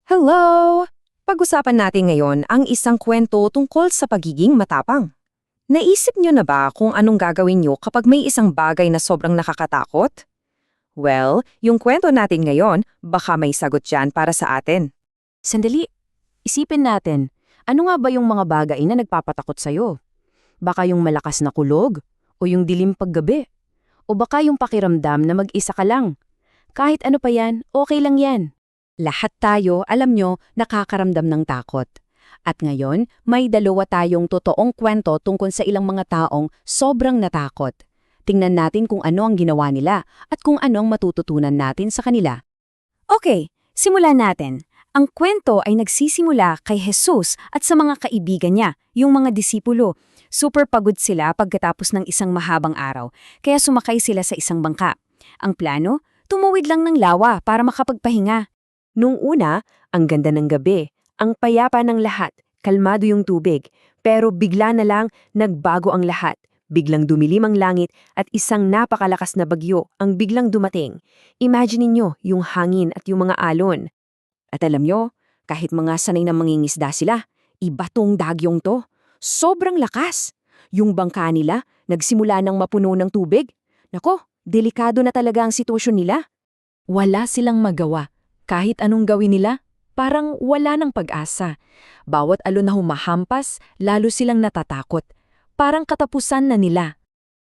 Hello! Pag-usapan natin ngayon ang isang kwento tungkol sa pagiging matapang. Naisip nyo na ba kung anong gagawin nyo kapag may isang bagay na sobrang nakakatakot? Well, yung kwento natin ngayon, baka may sagot dyan para sa atin. Sandali, isipin natin, ano nga ba yung mga bagay na nagpapatakot sa'yo? Baka yung malakas na kulog? O yung dilim paggabi? O baka yung pakiramdam na mag-isa ka lang? Kahit ano pa yan, okay lang yan. Lahat tayo, alam nyo, nakakaramdam ng takot. At ngayon, may dalawa tayong totoong kwento tungkol sa ilang mga taong sobrang natakot. Tingnan natin kung ano ang ginawa nila at kung ano ang matututunan natin sa kanila. Okay, simulan natin. Ang kwento ay nagsisimula kay Jesus at sa mga kaibigan niya, yung mga disipulo. Super pagod sila pagkatapos ng isang mahabang araw, kaya sumakay sila sa isang bangka. Ang plano, tumawid lang ng lawa para makapagpahinga. Nung una, ang ganda ng gabi, ang payapa ng lahat, kalmado yung tubig, pero bigla na lang nagbago ang lahat. Biglang dumilim ang langit at isang napakalakas na bagyo ang biglang dumating. Imagine niyo yung hangin at yung mga alon. At alam nyo, kahit mga sanay na mangingisda sila, iba tong dagyong to. Sobrang lakas. Yung bangka nila, nagsimula ng mapuno ng tubig. Nako, delikado na talaga ang sitwasyon nila. Wala silang magawa. Kahit anong gawin nila, parang wala ng pag-asa. Bawat alon na humahampas, lalo silang natatakot. Parang katapusan na nila.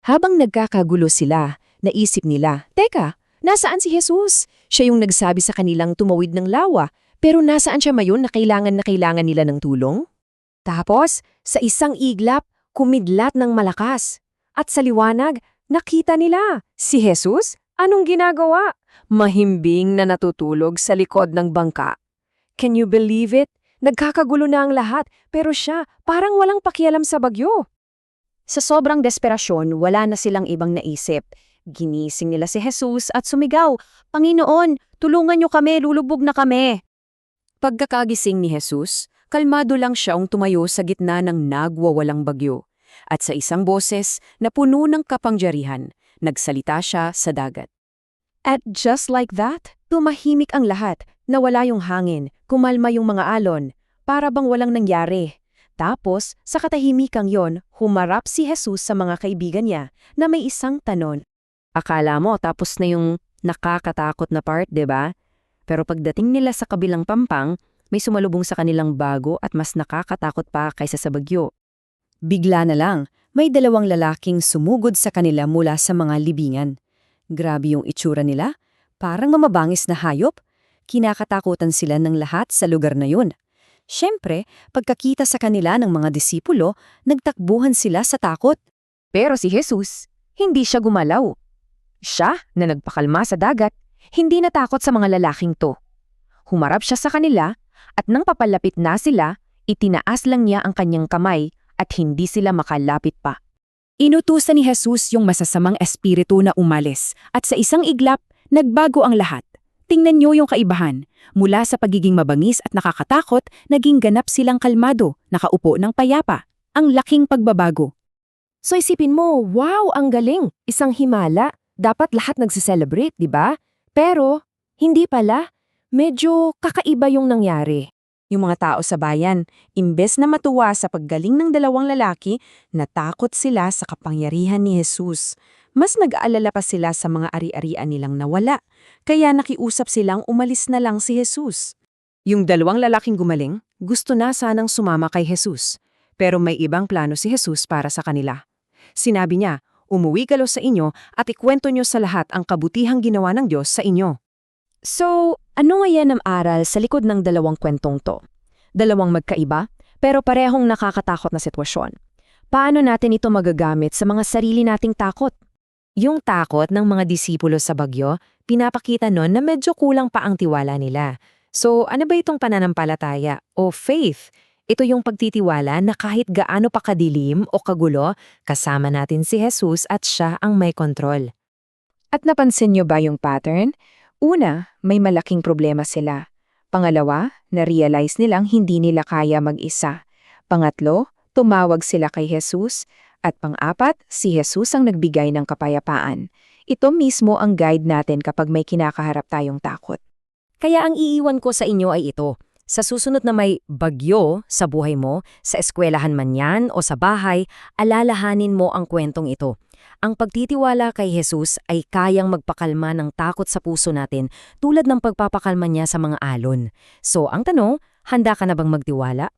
Habang nagkakagulo sila, naisip nila, teka, nasaan si Jesus? Siya yung nagsabi sa kanilang tumawid ng lawa, pero nasaan siya mayon na kailangan nila ng tulong? Tapos, sa isang iglap, kumidlat ng malakas. At sa liwanag, nakita nila, si Jesus? Anong ginagawa? Mahimbing na natutulog sa likod ng bangka. Can you believe it? Nagkakagulo na ang lahat, pero siya parang walang pakialam sa bagyo. Sa sobrang desperasyon, wala na silang ibang naisip. Ginising nila si Jesus at sumigaw, "Panginoon, tulungan niyo kami, lulubog na kami." Pagkakagising ni Jesus, kalmado lang siyang tumayo sa gitna ng nagwawalang bagyo. At sa isang boses na puno ng kapangyarihan, nagsalita siya sa dagat. At just like that, tumahimik ang lahat, nawala yung hangin, kumalma yung mga alon, para bang walang nangyari. Tapos, sa katahimikang yon, humarap si Jesus sa mga kaibigan niya na may isang tanong. Akala mo tapos na yung nakakatakot na part, 'di ba? Pero pagdating nila sa kabilang pampang, may sumalubong sa kanilang bago at mas nakakatakot pa kaysa sa bagyo. Bigla na lang, may dalawang lalaking sumugod sa kanila mula sa mga libingan. Grabe yung itsura nila, parang mamabangis na hayop. Kinakatakutan sila ng lahat sa lugar na yun. Siyempre, pagkakita sa kanila ng mga disipulo, nagtakbuhan sila sa takot. Pero si Jesus, hindi siya gumalaw. Siya, na nagpakalma sa dagat, hindi natakot sa mga lalaking to. Humarap siya sa kanila, at nang papalapit na sila, itinaas lang niya ang kanyang kamay at hindi sila makalapit pa. Inutusan ni Jesus yung masasamang espiritu na umalis at sa isang iglap, nagbago ang lahat. Tingnan niyo yung kaibahan. Mula sa pagiging mabangis at nakakatakot, naging ganap silang kalmado, nakaupo ng payapa. Ang laking pagbabago. So isipin mo, wow, ang galing! Isang himala. Dapat lahat nagse-celebrate, di ba? Pero, hindi pala. Medyo kakaiba yung nangyari. Yung mga tao sa bayan, imbes na matuwa sa paggaling ng dalawang lalaki, natakot sila sa kapangyarihan ni Jesus. Mas nag-aalala pa sila sa mga ari-arian nilang nawala, kaya nakiusap silang umalis na lang si Jesus. Yung dalawang lalaking gumaling, gusto na sanang sumama kay Jesus. Pero may ibang plano si Jesus para sa kanila. Sinabi niya, umuwi kayo sa inyo at ikwento niyo sa lahat ang kabutihang ginawa ng Diyos sa inyo. So, ano nga yan ang aral sa likod ng dalawang kwentong to? Dalawang magkaiba, pero parehong nakakatakot na sitwasyon. Paano natin ito magagamit sa mga sarili nating takot? Yung takot ng mga disipulo sa bagyo, pinapakita nun na medyo kulang pa ang tiwala nila. So, ano ba itong pananampalataya o faith? Ito yung pagtitiwala na kahit gaano pa kadilim o kagulo, kasama natin si Jesus at siya ang may kontrol. At napansin niyo ba yung pattern? Una, may malaking problema sila. Pangalawa, na-realize nilang hindi nila kaya mag-isa. Pangatlo, tumawag sila kay Jesus. At pang-apat, si Jesus ang nagbigay ng kapayapaan. Ito mismo ang guide natin kapag may kinakaharap tayong takot. Kaya ang iiwan ko sa inyo ay ito. Sa susunod na may bagyo sa buhay mo, sa eskwelahan man yan o sa bahay, alalahanin mo ang kwentong ito. Ang pagtitiwala kay Jesus ay kayang magpakalma ng takot sa puso natin tulad ng pagpapakalma niya sa mga alon. So, ang tanong, handa ka na bang magtiwala?